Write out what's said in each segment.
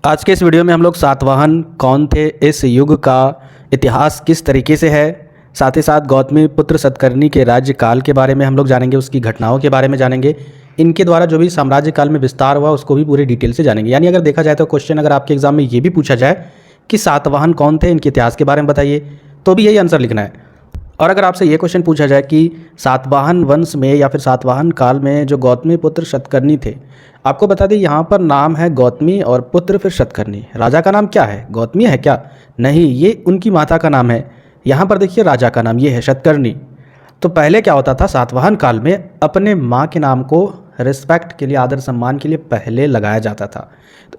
आज के इस वीडियो में हम लोग सातवाहन कौन थे, इस युग का इतिहास किस तरीके से है, साथ ही साथ गौतमी पुत्र सतकर्णी के राज्यकाल के बारे में हम लोग जानेंगे, उसकी घटनाओं के बारे में जानेंगे, इनके द्वारा जो भी साम्राज्य काल में विस्तार हुआ उसको भी पूरी डिटेल से जानेंगे। यानी अगर देखा जाए तो क्वेश्चन अगर आपके एग्जाम में ये भी पूछा जाए कि सातवाहन कौन थे, इनके इतिहास के बारे में बताइए, तो भी यही आंसर लिखना है। और अगर आपसे ये क्वेश्चन पूछा जाए कि सातवाहन वंश में या फिर सातवाहन काल में जो गौतमी पुत्र सतकर्णी थे, आपको बता दें यहाँ पर नाम है गौतमी और पुत्र फिर सतकर्णी। राजा का नाम क्या है? गौतमी है क्या? नहीं, ये उनकी माता का नाम है। यहाँ पर देखिए राजा का नाम ये है सतकर्णी। तो पहले क्या होता था, सातवाहन काल में अपने माँ के नाम को रिस्पेक्ट के लिए, आदर सम्मान के लिए पहले लगाया जाता था,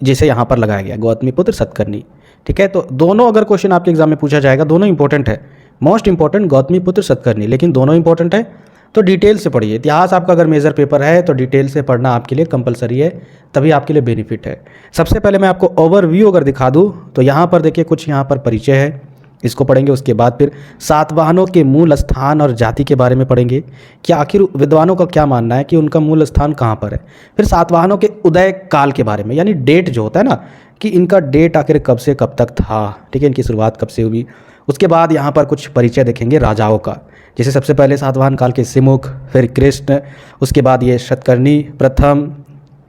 जिसे यहाँ पर लगाया गया गौतमी पुत्र सतकर्णी। ठीक है, तो दोनों अगर क्वेश्चन आपके एग्जाम में पूछा जाएगा, दोनों इंपॉर्टेंट है, मोस्ट इंपॉर्टेंट गौतमी पुत्र सतकर्णी, लेकिन दोनों इंपॉर्टेंट है, तो डिटेल से पढ़िए। इतिहास आपका अगर मेजर पेपर है तो डिटेल से पढ़ना आपके लिए कंपलसरी है, तभी आपके लिए बेनिफिट है। सबसे पहले मैं आपको ओवरव्यू अगर दिखा दूं तो यहाँ पर देखिए कुछ यहाँ पर परिचय है, इसको पढ़ेंगे। उसके बाद फिर सातवाहनों के मूल स्थान और जाति के बारे में पढ़ेंगे कि आखिर विद्वानों का क्या मानना है कि उनका मूल स्थान कहाँ पर है। फिर सातवाहनों के उदय काल के बारे में, यानी डेट जो होता है ना, कि इनका डेट आखिर कब से कब तक था, ठीक है, इनकी शुरुआत कब से हुई। उसके बाद यहाँ पर कुछ परिचय देखेंगे राजाओं का, जैसे सबसे पहले सातवाहन काल के सिमुख, फिर कृष्ण, उसके बाद ये सतकर्णी प्रथम।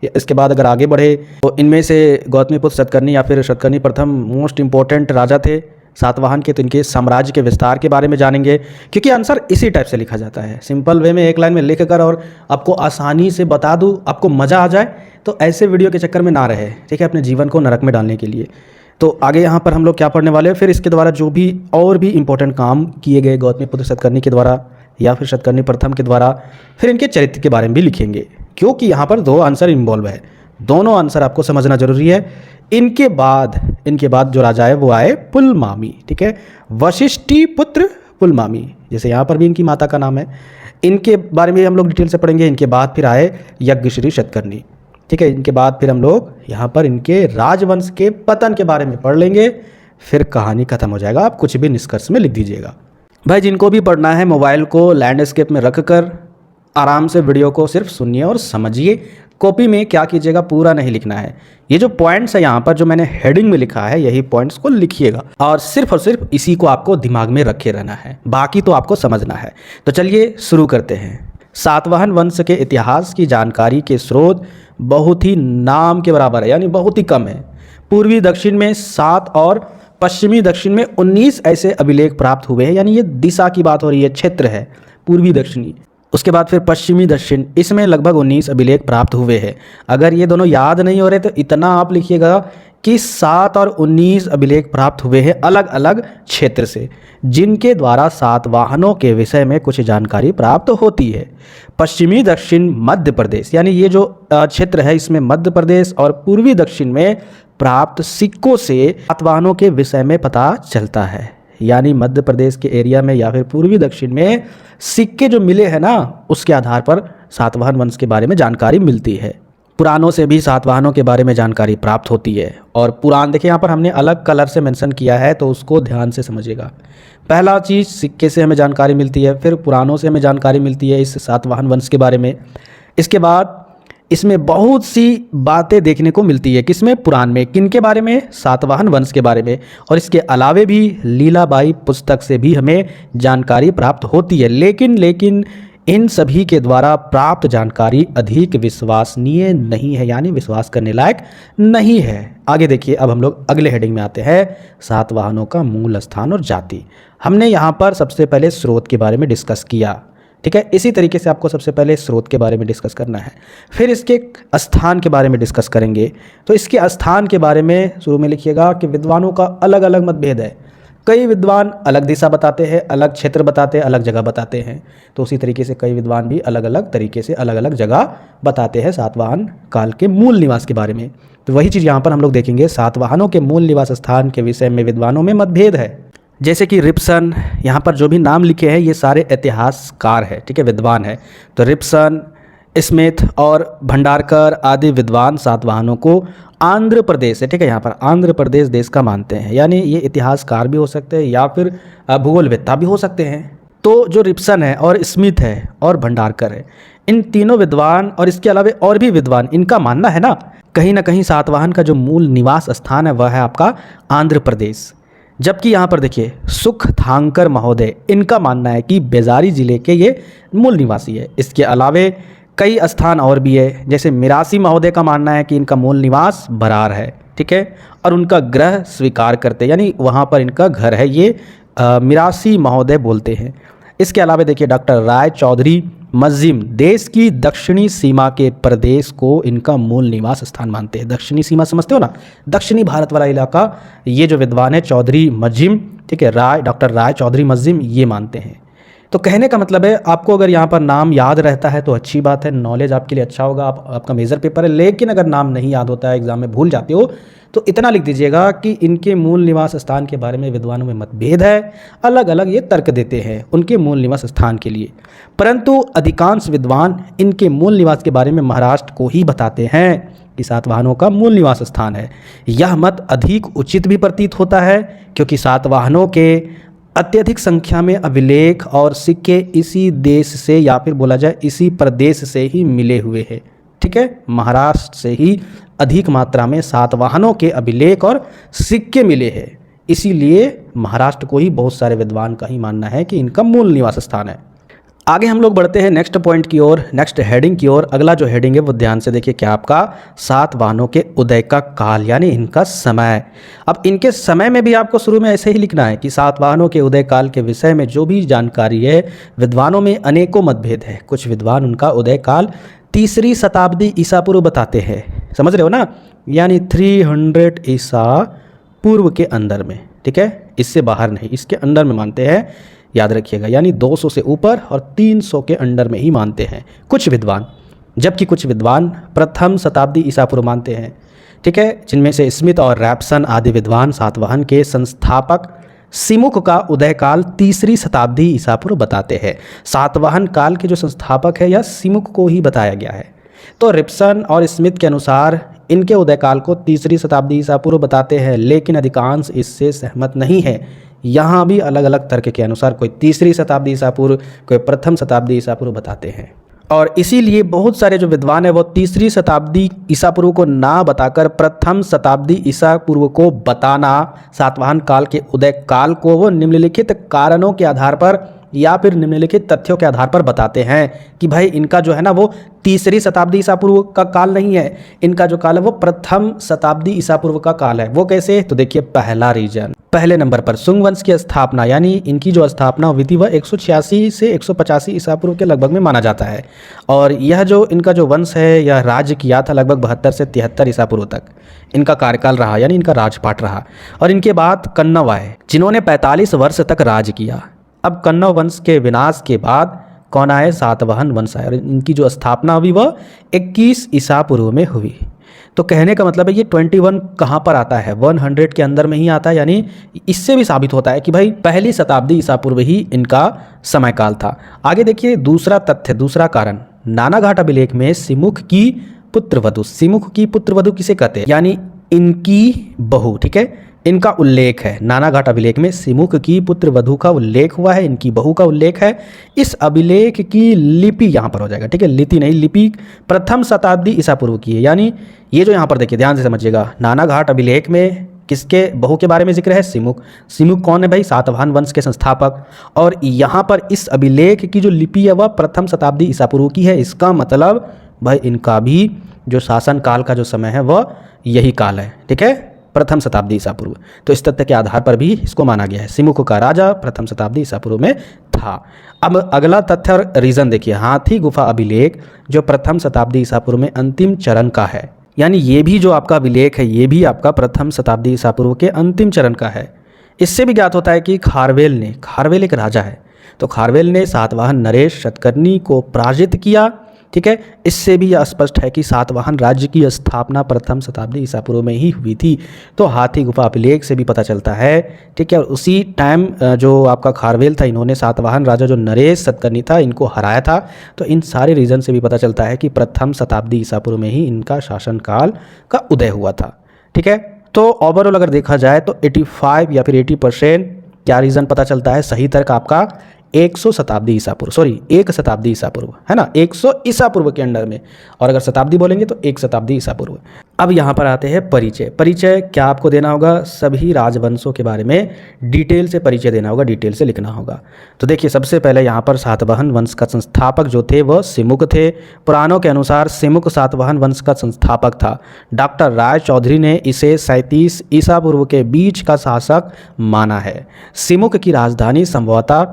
इसके बाद अगर आगे बढ़े तो इनमें से गौतमी पुत्र सतकर्णी या फिर सतकर्णी प्रथम मोस्ट इंपॉर्टेंट राजा थे सातवाहन के, तो इनके साम्राज्य के विस्तार के बारे में जानेंगे, क्योंकि आंसर इसी टाइप से लिखा जाता है, सिंपल वे में एक लाइन में लिख कर और आपको आसानी से बता दूँ, आपको मज़ा आ जाए। तो ऐसे वीडियो के चक्कर में ना रहे, ठीक है, अपने जीवन को नरक में डालने के लिए। तो आगे यहाँ पर हम लोग क्या पढ़ने वाले हैं, फिर इसके द्वारा जो भी और भी इंपॉर्टेंट काम किए गए गौतमी पुत्र सतकर्णी के द्वारा या फिर सतकर्णी प्रथम के द्वारा, फिर इनके चरित्र के बारे में भी लिखेंगे, क्योंकि यहाँ पर दो आंसर इन्वॉल्व है, दोनों आंसर आपको समझना जरूरी है। इनके बाद जो राजा है वो आए पुलमामी, ठीक है, वशिष्ठी पुत्र पुलमामी, जैसे यहाँ पर भी इनकी माता का नाम है, इनके बारे में हम लोग डिटेल से पढ़ेंगे। इनके बाद फिर आए यज्ञश्री सतकर्णी, ठीक है, इनके बाद फिर हम लोग यहाँ पर इनके राजवंश के पतन के बारे में पढ़ लेंगे, फिर कहानी खत्म हो जाएगा। आप कुछ भी निष्कर्ष में लिख दीजिएगा। भाई जिनको भी पढ़ना है मोबाइल को लैंडस्केप में रख कर आराम से वीडियो को सिर्फ सुनिए और समझिए। कॉपी में क्या कीजिएगा, पूरा नहीं लिखना है, ये जो पॉइंट्स है यहाँ पर जो मैंने हेडिंग में लिखा है, यही पॉइंट्स को लिखिएगा और सिर्फ इसी को आपको दिमाग में रखे रहना है, बाकी तो आपको समझना है। तो चलिए शुरू करते हैं। सातवाहन वंश के इतिहास की जानकारी के स्रोत बहुत ही नाम के बराबर है, यानी बहुत ही कम है। पूर्वी दक्षिण में 7 और पश्चिमी दक्षिण में 19 ऐसे अभिलेख प्राप्त हुए हैं, यानी ये दिशा की बात हो रही है, क्षेत्र है पूर्वी दक्षिणी। उसके बाद फिर पश्चिमी दक्षिण, इसमें लगभग 19 अभिलेख प्राप्त हुए हैं। अगर ये दोनों याद नहीं हो रहे तो इतना आप लिखिएगा कि 7 और 19 अभिलेख प्राप्त हुए हैं अलग अलग क्षेत्र से, जिनके द्वारा सातवाहनों के विषय में कुछ जानकारी प्राप्त होती है। पश्चिमी दक्षिण मध्य प्रदेश, यानी ये जो क्षेत्र है इसमें मध्य प्रदेश और पूर्वी दक्षिण में प्राप्त सिक्कों से सातवाहनों के विषय में पता चलता है। यानी मध्य प्रदेश के एरिया में या फिर पूर्वी दक्षिण में सिक्के जो मिले हैं ना, उसके आधार पर सातवाहन वंश के बारे में जानकारी मिलती है। पुराणों से भी सातवाहनों के बारे में जानकारी प्राप्त होती है। और पुराण देखिए यहाँ पर हमने अलग कलर से मेंशन किया है, तो उसको ध्यान से समझिएगा। पहला चीज़ सिक्के से हमें जानकारी मिलती है, फिर पुराणों से हमें जानकारी मिलती है इस सातवाहन वंश के बारे में। इसके बाद इसमें बहुत सी बातें देखने को मिलती है, किसमें? पुराण में। किनके बारे में? सातवाहन वंश के बारे में। और इसके अलावे भी लीलाबाई पुस्तक से भी हमें जानकारी प्राप्त होती है, लेकिन इन सभी के द्वारा प्राप्त जानकारी अधिक विश्वसनीय नहीं है, यानी विश्वास करने लायक नहीं है। आगे देखिए, अब हम लोग अगले हेडिंग में आते हैं, सातवाहनों का मूल स्थान और जाति। हमने यहाँ पर सबसे पहले स्रोत के बारे में डिस्कस किया, ठीक है, इसी तरीके से आपको सबसे पहले स्रोत के बारे में डिस्कस करना है, फिर इसके स्थान के बारे में डिस्कस करेंगे। तो इसके स्थान के बारे में शुरू में लिखिएगा कि विद्वानों का अलग अलग मतभेद है। कई विद्वान अलग दिशा बताते हैं, अलग क्षेत्र बताते हैं, अलग जगह बताते हैं। तो उसी तरीके से कई विद्वान भी अलग अलग तरीके से अलग अलग जगह बताते हैं सातवाहन काल के मूल निवास के बारे में। तो वही चीज़ यहाँ पर हम लोग देखेंगे, सातवाहनों के मूल निवास स्थान के विषय में विद्वानों में मतभेद है। जैसे कि रिप्सन, यहाँ पर जो भी नाम लिखे हैं ये सारे इतिहासकार हैं, ठीक है, विद्वान है। तो रिप्सन, स्मिथ और भंडारकर आदि विद्वान सातवाहनों को आंध्र प्रदेश है, ठीक है, यहाँ पर आंध्र प्रदेश देश का मानते हैं। यानी ये इतिहासकार भी हो सकते हैं या फिर भूगोलवेत्ता भी हो सकते हैं। तो जो रिप्सन है और स्मिथ है और भंडारकर है, इन तीनों विद्वान और इसके अलावा और भी विद्वान, इनका मानना है ना कहीं सातवाहन का जो मूल निवास स्थान है वह है आपका आंध्र प्रदेश। जबकि यहाँ पर देखिए सुखथांकर महोदय, इनका मानना है कि बेजारी जिले के ये मूल निवासी है। इसके अलावे कई स्थान और भी है, जैसे मिरासी महोदय का मानना है कि इनका मूल निवास बरार है, ठीक है, और उनका ग्रह स्वीकार करते, यानी वहाँ पर इनका घर है, ये मिरासी महोदय बोलते हैं। इसके अलावा देखिए डॉक्टर राय चौधरी मज्जिम देश की दक्षिणी सीमा के प्रदेश को इनका मूल निवास स्थान मानते हैं। दक्षिणी सीमा समझते हो ना, दक्षिणी भारत वाला इलाका, ये जो विद्वान है चौधरी मज्जिम, ठीक है, डॉक्टर राय चौधरी मज्जिम, ये मानते हैं। तो कहने का मतलब है आपको अगर यहाँ पर नाम याद रहता है तो अच्छी बात है, नॉलेज आपके लिए अच्छा होगा, आपका मेजर पेपर है। लेकिन अगर नाम नहीं याद होता है, एग्जाम में भूल जाते हो, तो इतना लिख दीजिएगा कि इनके मूल निवास स्थान के बारे में विद्वानों में मतभेद है, अलग अलग ये तर्क देते हैं उनके मूल निवास स्थान के लिए। परंतु अधिकांश विद्वान इनके मूल निवास के बारे में महाराष्ट्र को ही बताते हैं कि सातवाहनों का मूल निवास स्थान है। यह मत अधिक उचित भी प्रतीत होता है क्योंकि सातवाहनों के अत्यधिक संख्या में अभिलेख और सिक्के इसी देश से या फिर बोला जाए इसी प्रदेश से ही मिले हुए हैं, ठीक है, महाराष्ट्र से ही अधिक मात्रा में सातवाहनों के अभिलेख और सिक्के मिले हैं। इसीलिए महाराष्ट्र को ही बहुत सारे विद्वान का ही मानना है कि इनका मूल निवास स्थान है। आगे हम लोग बढ़ते हैं नेक्स्ट पॉइंट की ओर, नेक्स्ट हेडिंग की ओर। अगला जो हेडिंग है वो ध्यान से देखिए, क्या आपका सातवाहनों के उदय का काल, यानी इनका समय। अब इनके समय में भी आपको शुरू में ऐसे ही लिखना है कि सातवाहनों के उदय काल के विषय में जो भी जानकारी है, विद्वानों में अनेकों मतभेद है। कुछ विद्वान उनका उदय काल 3री शताब्दी ईसा पूर्व बताते हैं, समझ रहे हो ना, यानी 300 ईसा पूर्व के अंदर में, ठीक है, इससे बाहर नहीं, इसके अंदर में मानते हैं, याद रखिएगा, यानी 200 से ऊपर और 300 के अंडर में ही मानते हैं कुछ विद्वान। जबकि कुछ विद्वान प्रथम शताब्दी ईसा पूर्व मानते हैं, ठीक है, जिनमें से स्मिथ और रैप्सन आदि विद्वान सातवाहन के संस्थापक सिमुक का उदय काल 3री शताब्दी ईसा पूर्व बताते हैं। सातवाहन काल के जो संस्थापक है यह सिमुक को ही बताया गया है। तो रिप्सन और स्मिथ के अनुसार इनके उदय काल को 3री शताब्दी ईसा पूर्व बताते हैं, लेकिन अधिकांश इससे सहमत नहीं है। यहाँ भी अलग अलग तर्क के अनुसार कोई 3री शताब्दी ईसा पूर्व, कोई प्रथम शताब्दी ईसा पूर्व बताते हैं। और इसीलिए बहुत सारे जो विद्वान है वो 3री शताब्दी ईसा पूर्व को ना बताकर प्रथम शताब्दी ईसा पूर्व को बताना, सातवाहन काल के उदय काल को वो निम्नलिखित कारणों के आधार पर या फिर निम्नलिखित तथ्यों के आधार पर बताते हैं कि भाई इनका जो है ना वो 3री शताब्दी ईसा पूर्व का काल नहीं है, इनका जो काल है वो प्रथम शताब्दी ईसा पूर्व का काल है। वो कैसे? तो देखिए पहला रीजन, पहले नंबर पर सुंग वंश की स्थापना, यानी इनकी जो स्थापना हुई थी वह 186 से 185 ईसा पूर्व के लगभग में माना जाता है। और यह जो इनका जो वंश है यह राज्य किया था लगभग 72 से 73 ईसा पूर्व तक इनका कार्यकाल रहा, यानी इनका राजपाट रहा। और इनके बाद कन्नव आए जिन्होंने 45 वर्ष तक राज किया। अब कन्नव वंश के विनाश के बाद कौन आए? सातवाहन वंश आए और इनकी जो स्थापना हुई वह 21 ईसा पूर्व में हुई। तो कहने का मतलब है ये 21 कहाँ पर आता है? 100 के अंदर में ही आता है, यानी इससे भी साबित होता है कि भाई पहली शताब्दी ईसा पूर्व ही इनका समयकाल था। आगे देखिए दूसरा तथ्य, दूसरा कारण, नानाघाट अभिलेख में सिमुख की पुत्रवधु, सिमुख की पुत्रवधु किसे कहते हैं? यानी इनकी बहू, ठीक है, इनका उल्लेख है। नानाघाट अभिलेख में सिमुख की पुत्रवधु का उल्लेख हुआ है, इनकी बहू का उल्लेख है। इस अभिलेख की लिपि यहाँ पर हो जाएगा, ठीक है, लिपि नहीं, लिपि प्रथम शताब्दी ईसा पूर्व की है। यानी ये जो यहाँ पर देखिए ध्यान से समझिएगा, नानाघाट अभिलेख में किसके बहू के बारे में जिक्र है? सिमुक। सिमुक कौन है भाई? सातवाहन वंश के संस्थापक। और यहाँ पर इस अभिलेख की जो लिपि है वह प्रथम शताब्दी ईसा पूर्व की है। इसका मतलब भाई इनका भी जो शासन काल का जो समय है वह यही काल है, ठीक है, प्रथम शताब्दी ईसा पूर्व। तो इस तथ्य के आधार पर भी इसको माना गया है, सिमुक का राजा प्रथम शताब्दी ईसा पूर्व में था। अब अगला तथ्य और रीजन देखिए, हाथी गुफा अभिलेख जो प्रथम शताब्दी ईसा पूर्व में अंतिम चरण का है, यानी ये भी जो आपका अभिलेख है ये भी आपका प्रथम शताब्दी ईसा पूर्व के अंतिम चरण का है। इससे भी ज्ञात होता है कि खारवेल एक राजा है, तो खारवेल ने सातवाहन नरेश शतकर्णी को पराजित किया, ठीक है। इससे भी यह स्पष्ट है कि सातवाहन राज्य की स्थापना प्रथम शताब्दी ईसा पूर्व में ही हुई थी। तो हाथी गुफा अभिलेख से भी पता चलता है, ठीक है। और उसी टाइम जो आपका खारवेल था, इन्होंने सातवाहन राजा जो नरेश शतकर्णी था इनको हराया था। तो इन सारे रीजन से भी पता चलता है कि प्रथम शताब्दी ईसा पूर्व में ही इनका शासनकाल का उदय हुआ था, ठीक है। तो ओवरऑल अगर देखा जाए तो 85 या फिर 80% क्या रीज़न पता चलता है? सही तर्क आपका 100 शताब्दी ईसा पूर्व, सॉरी 1 शताब्दी ईसा पूर्व, है ना, 100 ईसा पूर्व के अंडर में, और अगर शताब्दी बोलेंगे तो 1 शताब्दी ईसा पूर्व। अब यहाँ पर आते हैं परिचय। परिचय क्या आपको देना होगा? सभी राजवंशों के बारे में डिटेल से परिचय देना होगा, डिटेल से लिखना होगा। तो देखिए सबसे पहले यहाँ पर सातवाहन वंश का संस्थापक जो थे वह सिमुक थे। पुराणों के अनुसार सिमुक सातवाहन वंश का संस्थापक था। डॉक्टर राय चौधरी ने इसे 37 ईसा पूर्व के बीच का शासक माना है। सिमुक की राजधानी संभवतः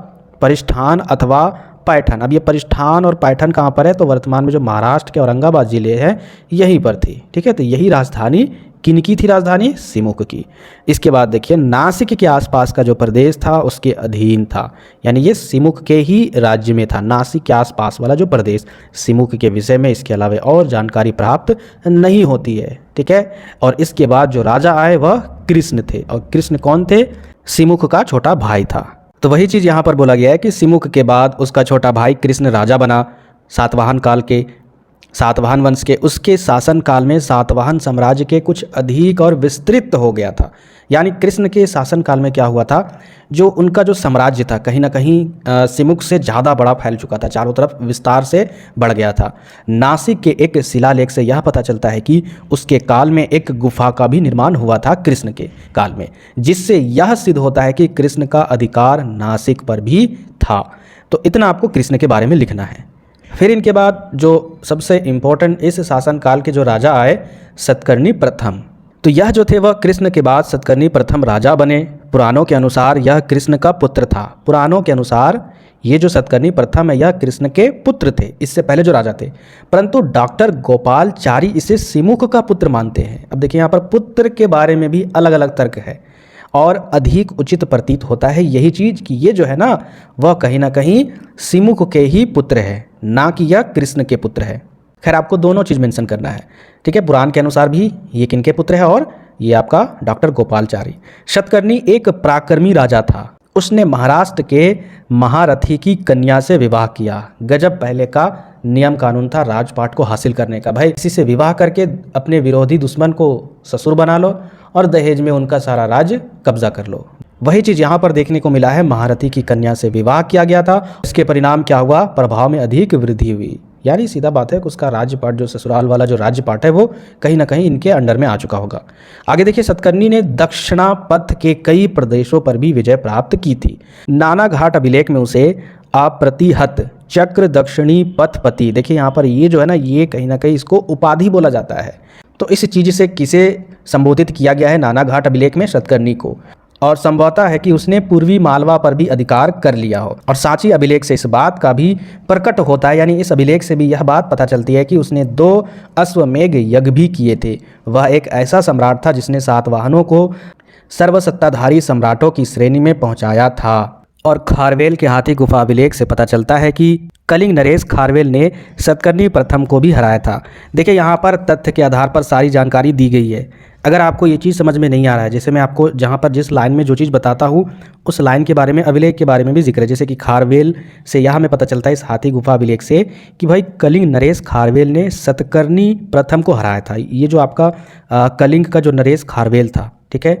परिष्ठान अथवा पैठन। अब ये परिष्ठान और पैठन कहाँ पर है? तो वर्तमान में जो महाराष्ट्र के औरंगाबाद जिले हैं यहीं पर थी, ठीक है। तो यही राजधानी किनकी थी? राजधानी सिमुक की। इसके बाद देखिए नासिक के आसपास का जो प्रदेश था उसके अधीन था, यानी ये सिमुक के ही राज्य में था। नासिक के आसपास वाला जो प्रदेश, सिमुक के विषय में इसके अलावा और जानकारी प्राप्त नहीं होती है, ठीक है। और इसके बाद जो राजा आए वह कृष्ण थे, और कृष्ण कौन थे? सिमुक का छोटा भाई था। तो वही चीज़ यहाँ पर बोला गया है कि सिमुक के बाद उसका छोटा भाई कृष्ण राजा बना सातवाहन काल के, सातवाहन वंश के। उसके शासन काल में सातवाहन साम्राज्य के कुछ अधिक और विस्तृत हो गया था। यानी कृष्ण के शासन काल में क्या हुआ था, जो उनका जो साम्राज्य था कहीं ना कहीं सिमुक से ज़्यादा बड़ा फैल चुका था, चारों तरफ विस्तार से बढ़ गया था। नासिक के एक शिलालेख से यह पता चलता है कि उसके काल में एक गुफा का भी निर्माण हुआ था कृष्ण के काल में, जिससे यह सिद्ध होता है कि कृष्ण का अधिकार नासिक पर भी था। तो इतना आपको कृष्ण के बारे में लिखना है। फिर इनके बाद जो सबसे इम्पोर्टेंट इस शासनकाल के जो राजा आए, सतकर्णी प्रथम। तो यह जो थे वह कृष्ण के बाद सतकर्णी प्रथम राजा बने। पुराणों के अनुसार यह कृष्ण का पुत्र था। पुराणों के अनुसार ये जो सतकर्णी प्रथम है यह कृष्ण के पुत्र थे, इससे पहले जो राजा थे। परंतु डॉक्टर गोपालचारी इसे सिमुक का पुत्र मानते हैं। अब देखिए यहाँ पर पुत्र के बारे में भी अलग अलग तर्क है, और अधिक उचित प्रतीत होता है यही चीज़ कि ये जो है ना वह कहीं ना कहीं सिमुक के ही पुत्र है, ना कि यह कृष्ण के पुत्र है। खैर आपको दोनों चीज़ मेंशन करना है, ठीक है। पुराण के अनुसार भी ये किनके पुत्र है, और ये आपका डॉक्टर गोपालचारी। सतकर्णी एक पराक्रमी राजा था। उसने महाराष्ट्र के महारथी की कन्या से विवाह किया। गजब पहले का नियम कानून था राजपाट को हासिल करने का। भाई किसी से विवाह करके अपने विरोधी दुश्मन को ससुर बना लो और दहेज में उनका सारा राज कब्जा कर लो। वही चीज़ यहाँ पर देखने को मिला है। महारथी की कन्या से विवाह किया गया था। इसके परिणाम क्या हुआ? प्रभाव में अधिक वृद्धि हुई। यानी सीधा बात है कि उसका राज्यपाट, जो ससुराल वाला जो राज्यपाट है, वो कहीं ना कहीं इनके अंडर में आ चुका होगा। आगे देखिए सतकर्णी ने दक्षिणापथ के कई प्रदेशों पर भी विजय प्राप्त की थी। नाना घाट अभिलेख में उसे अप्रतिहत चक्र दक्षिणी पथपति, देखिए यहाँ पर ये जो है ना, ये कहीं ना कहीं इसको उपाधि बोला जाता है। तो इस चीज़ से किसे संबोधित किया गया है नाना घाट अभिलेख में? सतकर्णी को। और संभवतः है कि उसने पूर्वी मालवा पर भी अधिकार कर लिया हो। और सांची अभिलेख से इस बात का भी प्रकट होता है, यानी इस अभिलेख से भी यह बात पता चलती है कि उसने 2 अश्वमेघ यज्ञ भी किए थे। वह एक ऐसा सम्राट था जिसने सातवाहनों को सर्वसत्ताधारी सम्राटों की श्रेणी में पहुंचाया था। और खारवेल के हाथी गुफा अभिलेख से पता चलता है कि कलिंग नरेश खारवेल ने सतकर्णी प्रथम को भी हराया था। देखिए यहाँ पर तथ्य के आधार पर सारी जानकारी दी गई है। अगर आपको ये चीज़ समझ में नहीं आ रहा है, जैसे मैं आपको जहाँ पर जिस लाइन में जो चीज़ बताता हूँ उस लाइन के बारे में, अभिलेख के बारे में भी जिक्र है। जैसे कि खारवेल से यहाँ हमें पता चलता है इस हाथी गुफा अभिलेख से कि भाई कलिंग नरेश खारवेल ने सतकर्णी प्रथम को हराया था। ये जो आपका कलिंग का जो नरेश खारवेल था, ठीक है,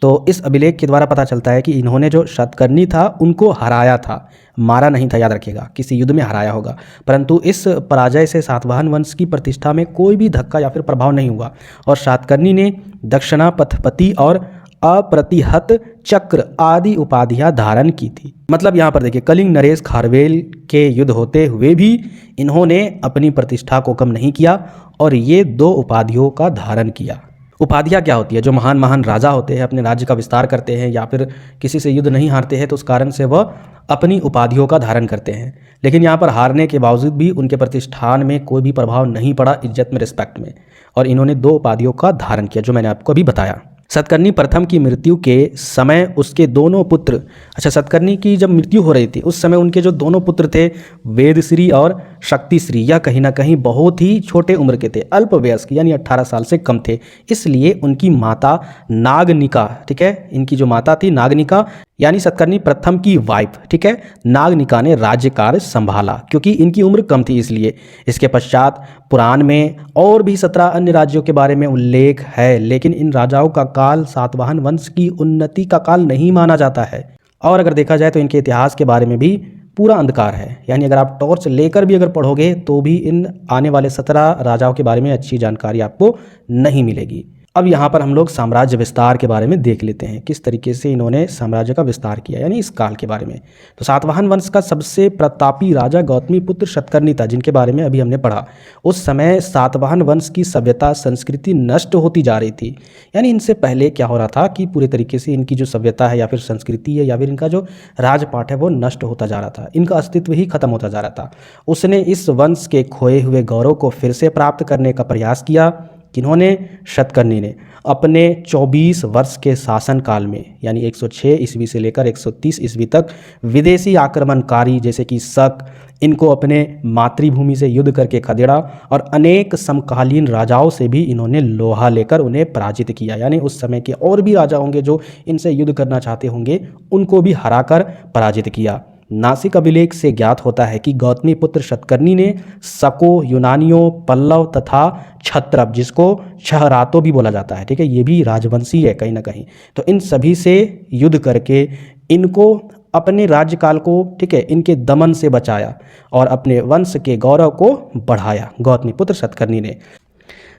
तो इस अभिलेख के द्वारा पता चलता है कि इन्होंने जो सतकर्णी था उनको हराया था, मारा नहीं था। याद रखिएगा, किसी युद्ध में हराया होगा। परंतु इस पराजय से सातवाहन वंश की प्रतिष्ठा में कोई भी धक्का या फिर प्रभाव नहीं हुआ, और सतकर्णी ने दक्षिणापथपति और अप्रतिहत चक्र आदि उपाधियां धारण की थी। मतलब यहाँ पर देखिए कलिंग नरेश खारवेल के युद्ध होते हुए भी इन्होंने अपनी प्रतिष्ठा को कम नहीं किया और ये 2 उपाधियों का धारण किया। उपाधियाँ क्या होती है? जो महान महान राजा होते हैं, अपने राज्य का विस्तार करते हैं या फिर किसी से युद्ध नहीं हारते हैं, तो उस कारण से वह अपनी उपाधियों का धारण करते हैं। लेकिन यहाँ पर हारने के बावजूद भी उनके प्रतिष्ठान में कोई भी प्रभाव नहीं पड़ा, इज्जत में, रिस्पेक्ट में, और इन्होंने 2 उपाधियों का धारण किया, जो मैंने आपको अभी बताया। सतकर्णी प्रथम की मृत्यु के समय उसके दोनों पुत्र, अच्छा सतकर्णी की जब मृत्यु हो रही थी उस समय उनके जो दोनों पुत्र थे वेदश्री और शक्तिश्री, यह कहीं ना कहीं बहुत ही छोटे उम्र के थे, अल्प वयस्क, यानी 18 साल से कम थे। इसलिए उनकी माता नागनिका, ठीक है, इनकी जो माता थी नागनिका, यानी सतकर्णी प्रथम की वाइफ, ठीक है, नागनिका ने राज्य कार्य संभाला क्योंकि इनकी उम्र कम थी इसलिए। इसके पश्चात पुराण में और भी 17 अन्य राज्यों के बारे में उल्लेख है, लेकिन इन राजाओं का काल सातवाहन वंश की उन्नति का काल नहीं माना जाता है। और अगर देखा जाए तो इनके इतिहास के बारे में भी पूरा अंधकार है। यानी अगर आप टॉर्च लेकर भी अगर पढ़ोगे तो भी इन आने वाले 17 राजाओं के बारे में अच्छी जानकारी आपको नहीं मिलेगी। अब यहाँ पर हम लोग साम्राज्य विस्तार के बारे में देख लेते हैं, किस तरीके से इन्होंने साम्राज्य का विस्तार किया, यानी इस काल के बारे में। तो सातवाहन वंश का सबसे प्रतापी राजा गौतमीपुत्र शतकर्णी था, जिनके बारे में अभी हमने पढ़ा। उस समय सातवाहन वंश की सभ्यता संस्कृति नष्ट होती जा रही थी। यानी इनसे पहले क्या हो रहा था कि पूरे तरीके से इनकी जो सभ्यता है या फिर संस्कृति है या फिर इनका जो राजपाट है वो नष्ट होता जा रहा था, इनका अस्तित्व ही खत्म होता जा रहा था। उसने इस वंश के खोए हुए गौरव को फिर से प्राप्त करने का प्रयास किया। किन्होंने? शतकर्णी ने। अपने 24 वर्ष के शासनकाल में, यानी 106 ईस्वी से लेकर 130 ईस्वी तक विदेशी आक्रमणकारी जैसे कि शक, इनको अपने मातृभूमि से युद्ध करके खदेड़ा और अनेक समकालीन राजाओं से भी इन्होंने लोहा लेकर उन्हें पराजित किया। यानी उस समय के और भी राजा होंगे जो इनसे युद्ध करना चाहते होंगे, उनको भी हराकर पराजित किया। नासिक अभिलेख से ज्ञात होता है कि गौतमीपुत्र शतकर्णी ने शकों, यूनानियों, पल्लव तथा क्षत्रप, जिसको क्षहरातो भी बोला जाता है, ठीक है, ये भी राजवंशी है कहीं ना कहीं, तो इन सभी से युद्ध करके इनको अपने राज्यकाल को, ठीक है, इनके दमन से बचाया और अपने वंश के गौरव को बढ़ाया गौतमीपुत्र शतकर्णी ने।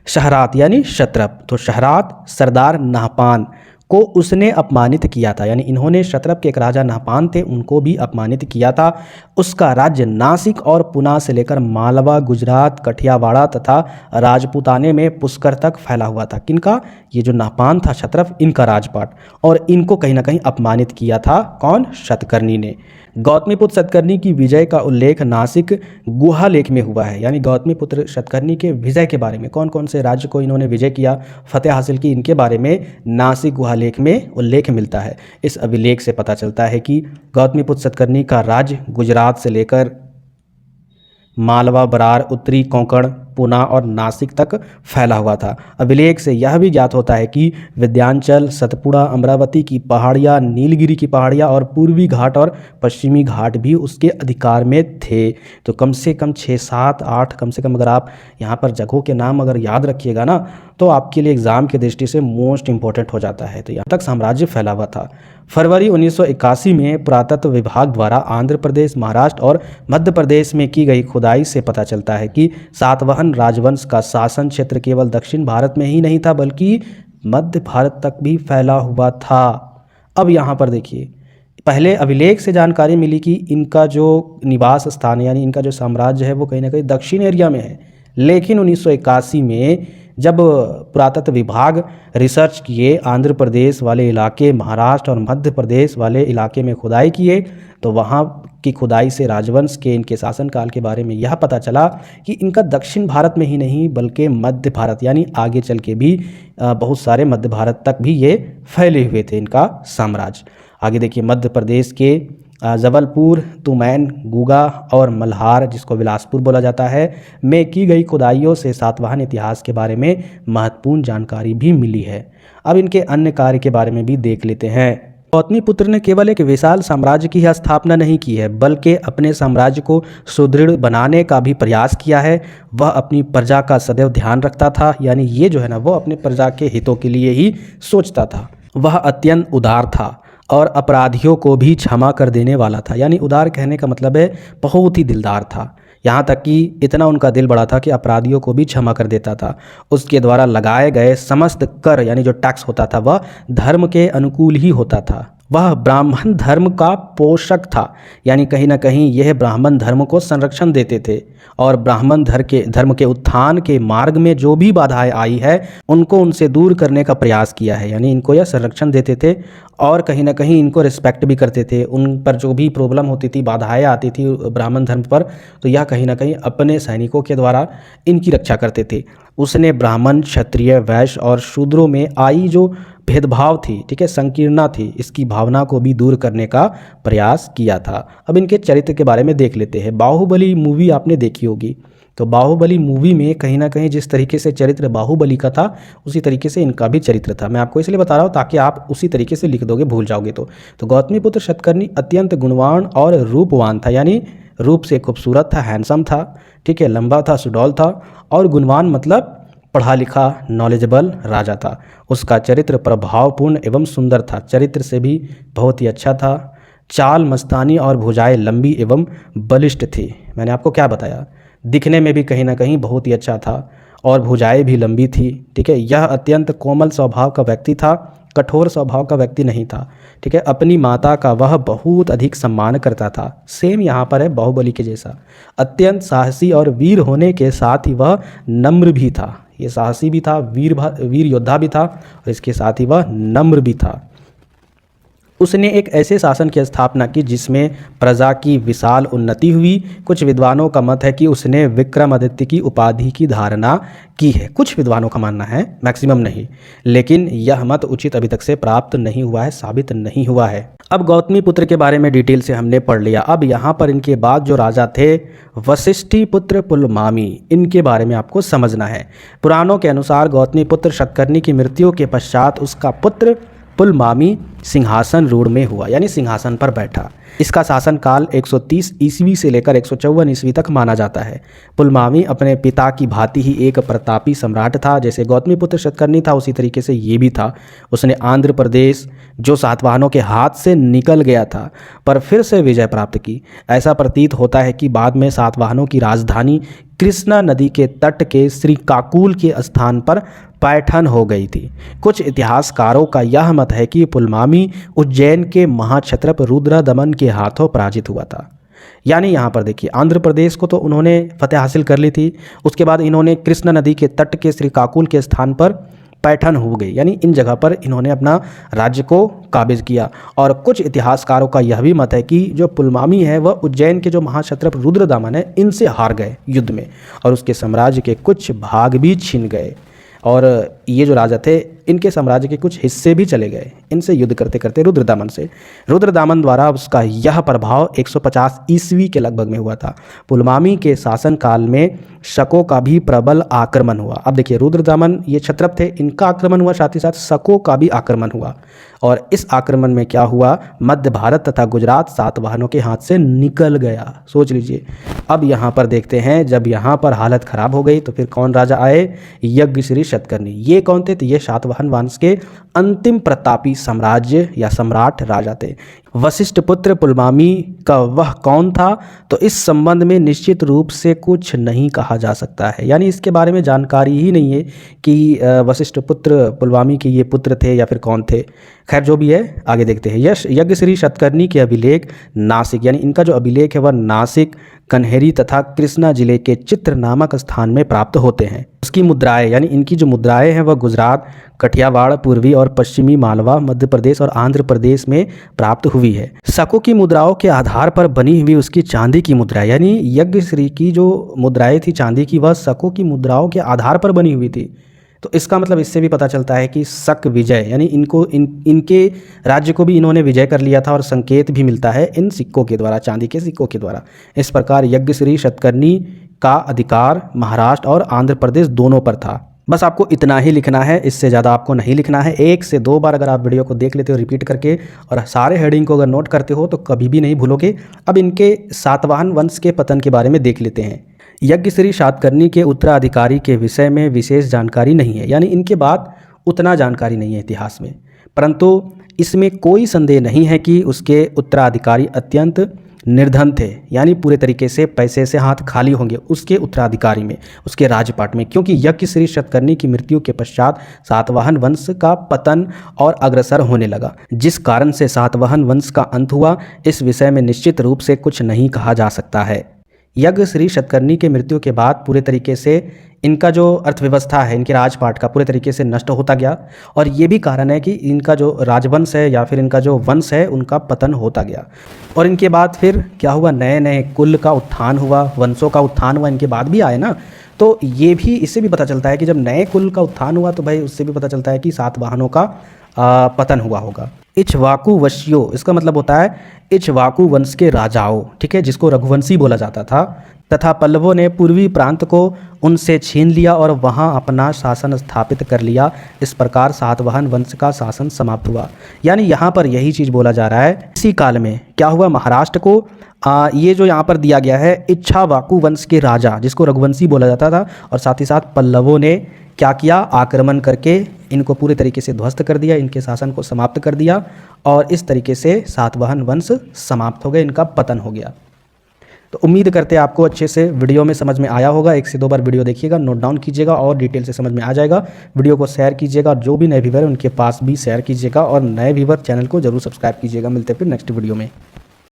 शहरात यानी क्षत्रप, तो शहरात सरदार नाहपान को उसने अपमानित किया था। यानी इन्होंने क्षत्रप के एक राजा नाहपान थे, उनको भी अपमानित किया था। उसका राज्य नासिक और पुणे से लेकर मालवा, गुजरात, कठियावाड़ा तथा राजपूताने में पुष्कर तक फैला हुआ था। किनका? ये जो नाहपान था क्षत्रप, इनका राजपाट, और इनको कहीं ना कहीं अपमानित किया था। कौन? शतकर्णी ने। गौतमीपुत्र शतकर्णी की विजय का उल्लेख नासिक गुहा लेख में हुआ है। यानी गौतमीपुत्र शतकर्णी के विजय के बारे में, कौन कौन से राज्य को इन्होंने विजय किया, फतेह हासिल की, इनके बारे में नासिक गुहा लेख में उल्लेख मिलता है। इस अभिलेख से पता चलता है कि गौतमीपुत्र शतकर्णी का राज्य गुजरात से लेकर मालवा, बरार, उत्तरी कोंकण, पुणे और नासिक तक फैला हुआ था। अभिलेख से यह भी ज्ञात होता है कि विंध्याचल, सतपुड़ा, अमरावती की पहाड़ियाँ, नीलगिरी की पहाड़ियाँ और पूर्वी घाट और पश्चिमी घाट भी उसके अधिकार में थे। तो कम से कम 6, 7, 8 कम से कम अगर आप यहाँ पर जगहों के नाम अगर याद रखिएगा ना, तो आपके लिए एग्ज़ाम की दृष्टि से मोस्ट इंपॉर्टेंट हो जाता है। तो यहाँ तक साम्राज्य फैला हुआ था। फरवरी 1981 में पुरातत्व विभाग द्वारा आंध्र प्रदेश, महाराष्ट्र और मध्य प्रदेश में की गई खुदाई से पता चलता है कि सातवाहन राजवंश का शासन क्षेत्र केवल दक्षिण भारत में ही नहीं था बल्कि मध्य भारत तक भी फैला हुआ था। अब यहाँ पर देखिए, पहले अभिलेख से जानकारी मिली कि इनका जो निवास स्थान यानी इनका जो साम्राज्य है वो कहीं ना कहीं दक्षिण एरिया में है, लेकिन 1981 में जब पुरातत्व विभाग रिसर्च किए, आंध्र प्रदेश वाले इलाके, महाराष्ट्र और मध्य प्रदेश वाले इलाके में खुदाई किए, तो वहाँ की खुदाई से राजवंश के इनके शासनकाल के बारे में यह पता चला कि इनका दक्षिण भारत में ही नहीं बल्कि मध्य भारत, यानी आगे चल के भी बहुत सारे मध्य भारत तक भी ये फैले हुए थे इनका साम्राज्य। आगे देखिए, मध्य प्रदेश के जबलपुर, तुमैन, गुगा और मल्हार, जिसको बिलासपुर बोला जाता है, में की गई खुदाइयों से सातवाहन इतिहास के बारे में महत्वपूर्ण जानकारी भी मिली है। अब इनके अन्य कार्य के बारे में भी देख लेते हैं। गौतमीपुत्र ने केवल एक विशाल साम्राज्य की स्थापना नहीं की है बल्कि अपने साम्राज्य को सुदृढ़ बनाने का भी प्रयास किया है। वह अपनी प्रजा का सदैव ध्यान रखता था, यानी ये जो है ना, वो अपने प्रजा के हितों के लिए ही सोचता था। वह अत्यंत उदार था और अपराधियों को भी क्षमा कर देने वाला था। यानी उदार कहने का मतलब है बहुत ही दिलदार था, यहाँ तक कि इतना उनका दिल बड़ा था कि अपराधियों को भी क्षमा कर देता था। उसके द्वारा लगाए गए समस्त कर यानी जो टैक्स होता था वह धर्म के अनुकूल ही होता था। वह ब्राह्मण धर्म का पोषक था, यानी कहीं ना कहीं यह ब्राह्मण धर्म को संरक्षण देते थे और ब्राह्मण धर्म के उत्थान के मार्ग में जो भी बाधाएं आई है उनको उनसे दूर करने का प्रयास किया है। यानी इनको यह संरक्षण देते थे और कहीं ना कहीं इनको रिस्पेक्ट भी करते थे। उन पर जो भी प्रॉब्लम होती थी, बाधाएं आती थी ब्राह्मण धर्म पर, तो यह कहीं ना कहीं अपने सैनिकों के द्वारा इनकी रक्षा करते थे। उसने ब्राह्मण, क्षत्रिय, वैश्य और शूद्रों में आई जो भेदभाव थी, ठीक है, संकीर्णता थी, इसकी भावना को भी दूर करने का प्रयास किया था। अब इनके चरित्र के बारे में देख लेते हैं। बाहुबली मूवी आपने देखी होगी, तो बाहुबली मूवी में कहीं ना कहीं जिस तरीके से चरित्र बाहुबली का था उसी तरीके से इनका भी चरित्र था। मैं आपको इसलिए बता रहा हूँ ताकि आप उसी तरीके से लिख दोगे, भूल जाओगे तो गौतमीपुत्र शतकर्णी अत्यंत गुणवान और रूपवान था, यानी रूप से खूबसूरत था, हैंडसम था, ठीक है, लंबा था, सुडौल था, और गुणवान मतलब पढ़ा लिखा, नॉलेजेबल राजा था। उसका चरित्र प्रभावपूर्ण एवं सुंदर था, चरित्र से भी बहुत ही अच्छा था। चाल मस्तानी और भुजाएं लंबी एवं बलिष्ठ थी। मैंने आपको क्या बताया, दिखने में भी कहीं ना कहीं बहुत ही अच्छा था और भुजाएं भी लंबी थी। ठीक है, यह अत्यंत कोमल स्वभाव का व्यक्ति था, कठोर स्वभाव का व्यक्ति नहीं था। ठीक है, अपनी माता का वह बहुत अधिक सम्मान करता था। सेम यहाँ पर है बाहुबली के जैसा। अत्यंत साहसी और वीर होने के साथ ही वह नम्र भी था। ये साहसी भी था, वीर योद्धा भी था और इसके साथ ही वह नम्र भी था। उसने एक ऐसे शासन की स्थापना की जिसमें प्रजा की विशाल उन्नति हुई। कुछ विद्वानों का मत है कि उसने विक्रमादित्य की उपाधि की धारणा की है। कुछ विद्वानों का मानना है, मैक्सिमम नहीं, लेकिन यह मत उचित अभी तक से प्राप्त नहीं हुआ है, साबित नहीं हुआ है। अब गौतमी पुत्र के बारे में डिटेल से हमने पढ़ लिया। अब यहाँ पर इनके बाद जो राजा थे वशिष्ठी पुत्र पुलमामी, इनके बारे में आपको समझना है। पुराणों के अनुसार गौतमी पुत्र शतकर्णी की मृत्यु के पश्चात उसका पुत्र पुलमामी सिंहासन रूढ़ में हुआ, यानी सिंहासन पर बैठा। इसका शासनकाल 130 ईस्वी से लेकर 154 ईस्वी तक माना जाता है। पुलमावी अपने पिता की भांति ही एक प्रतापी सम्राट था। जैसे गौतमी पुत्र शतकर्णी था उसी तरीके से ये भी था। उसने आंध्र प्रदेश जो सातवाहनों के हाथ से निकल गया था पर फिर से विजय प्राप्त की। ऐसा प्रतीत होता है कि बाद में सातवाहनों की राजधानी कृष्णा नदी के तट के श्रीकाकुल के स्थान पर पैठन हो गई थी। कुछ इतिहासकारों का यह मत है कि पुलमावी उज्जैन के महाक्षत्रप रुद्रदमन के हाथों पराजित हुआ था। यानी यहाँ पर देखिए, आंध्र प्रदेश को तो उन्होंने फतेह हासिल कर ली थी, उसके बाद इन्होंने कृष्णा नदी के तट के श्रीकाकुल के स्थान पर पैठन हो गई, यानी इन जगह पर इन्होंने अपना राज्य को काबिज किया। और कुछ इतिहासकारों का यह भी मत है कि जो पुलमावी है वह उज्जैन के जो महाक्षत्रप रुद्रदमन है इनसे हार गए युद्ध में और उसके साम्राज्य के कुछ भाग भी छिन गए और ये जो राजा थे इनके साम्राज्य के कुछ हिस्से भी चले गए इनसे युद्ध करते करते रुद्रदामन से। रुद्रदामन द्वारा उसका यह प्रभाव 150 ईस्वी के लगभग में हुआ था। पुलमावी के शासनकाल में शकों का भी प्रबल आक्रमण हुआ। अब देखिए, रुद्रदामन ये क्षत्रप थे, इनका आक्रमण हुआ, साथ ही साथ शकों का भी आक्रमण हुआ। और इस आक्रमण में क्या हुआ, मध्य भारत तथा गुजरात सातवाहनों के हाथ से निकल गया। सोच लीजिए। अब यहाँ पर देखते हैं, जब यहाँ पर हालत खराब हो गई तो फिर कौन राजा आए, यज्ञश्री शतकर्णी। ये कौन थे, तो ये सातवाहन वंश के अंतिम प्रतापी साम्राज्य या सम्राट राजा थे। वशिष्ठ पुत्र पुलमावी का वह कौन था, तो इस संबंध में निश्चित रूप से कुछ नहीं कहा जा सकता है, यानी इसके बारे में जानकारी ही नहीं है कि वशिष्ठ पुत्र पुलमावी के ये पुत्र थे या फिर कौन थे। खैर जो भी है, आगे देखते हैं। यश यज्ञश्री शतकर्णी के अभिलेख नासिक, यानी इनका जो अभिलेख है वह नासिक, कन्हेरी तथा कृष्णा जिले के चित्र नामक स्थान में प्राप्त होते हैं। उसकी मुद्राएं, यानी इनकी जो मुद्राएं हैं वह गुजरात, कठियावाड़, पूर्वी और पश्चिमी मालवा, मध्य प्रदेश और आंध्र प्रदेश में प्राप्त हुई है। शकों की मुद्राओं के आधार पर बनी हुई उसकी चांदी की मुद्रा, यानी यज्ञश्री की जो मुद्राएं थी चांदी की, वह शकों की मुद्राओं के आधार पर बनी हुई थी। तो इसका मतलब इससे भी पता चलता है कि शक विजय, यानी इनके राज्य को भी इन्होंने विजय कर लिया था और संकेत भी मिलता है इन सिक्कों के द्वारा, चांदी के सिक्कों के द्वारा। इस प्रकार यज्ञश्री शतकर्णी का अधिकार महाराष्ट्र और आंध्र प्रदेश दोनों पर था। बस आपको इतना ही लिखना है, इससे ज़्यादा आपको नहीं लिखना है। 1 से 2 बार अगर आप वीडियो को देख लेते हो रिपीट करके और सारे हेडिंग को अगर नोट करते हो तो कभी भी नहीं भूलोगे। अब इनके सातवाहन वंश के पतन के बारे में देख लेते हैं। यज्ञश्री शतकर्णी के उत्तराधिकारी के विषय में विशेष जानकारी नहीं है, यानी इनके बाद उतना जानकारी नहीं है इतिहास में, परंतु इसमें कोई संदेह नहीं है कि उसके उत्तराधिकारी अत्यंत निर्धन थे, यानी पूरे तरीके से पैसे से हाथ खाली होंगे उसके उत्तराधिकारी में, उसके राजपाट में, क्योंकि यज्ञश्री शतकर्णी की मृत्यु के पश्चात सातवाहन वंश का पतन और अग्रसर होने लगा, जिस कारण से सातवाहन वंश का अंत हुआ। इस विषय में निश्चित रूप से कुछ नहीं कहा जा सकता है। यज्ञश्री शतकर्णी के मृत्यु के बाद पूरे तरीके से इनका जो अर्थव्यवस्था है, इनके राजपाट का पूरे तरीके से नष्ट होता गया और ये भी कारण है कि इनका जो राजवंश है या फिर इनका जो वंश है उनका पतन होता गया। और इनके बाद फिर क्या हुआ, नए नए कुल का उत्थान हुआ, वंशों का उत्थान हुआ, इनके बाद भी आए ना। तो ये भी, इससे भी पता चलता है कि जब नए कुल का उत्थान हुआ तो भाई उससे भी पता चलता है कि सातवाहनों का पतन हुआ होगा। इक्ष्वाकु वंशियों, इसका मतलब होता है इक्ष्वाकु वंश के राजाओं, ठीक है, जिसको रघुवंशी बोला जाता था, तथा पल्लवों ने पूर्वी प्रांत को उनसे छीन लिया और वहां अपना शासन स्थापित कर लिया। इस प्रकार सातवाहन वंश का शासन समाप्त हुआ। यानी यहाँ पर यही चीज़ बोला जा रहा है। इसी काल में क्या हुआ, महाराष्ट्र को ये जो यहाँ पर दिया गया है इक्ष्वाकु वंश के राजा, जिसको रघुवंशी बोला जाता था, और साथ ही साथ पल्लवों ने क्या किया, आक्रमण करके इनको पूरे तरीके से ध्वस्त कर दिया, इनके शासन को समाप्त कर दिया और इस तरीके से सातवाहन वंश समाप्त हो गए, इनका पतन हो गया। तो उम्मीद करते हैं आपको अच्छे से वीडियो में समझ में आया होगा। 1 से 2 बार वीडियो देखिएगा, नोट डाउन कीजिएगा और डिटेल से समझ में आ जाएगा। वीडियो को शेयर कीजिएगा, जो भी नए व्यूवर है उनके पास भी शेयर कीजिएगा और नए व्यूवर चैनल को जरूर सब्सक्राइब कीजिएगा। मिलते हैं फिर नेक्स्ट वीडियो में।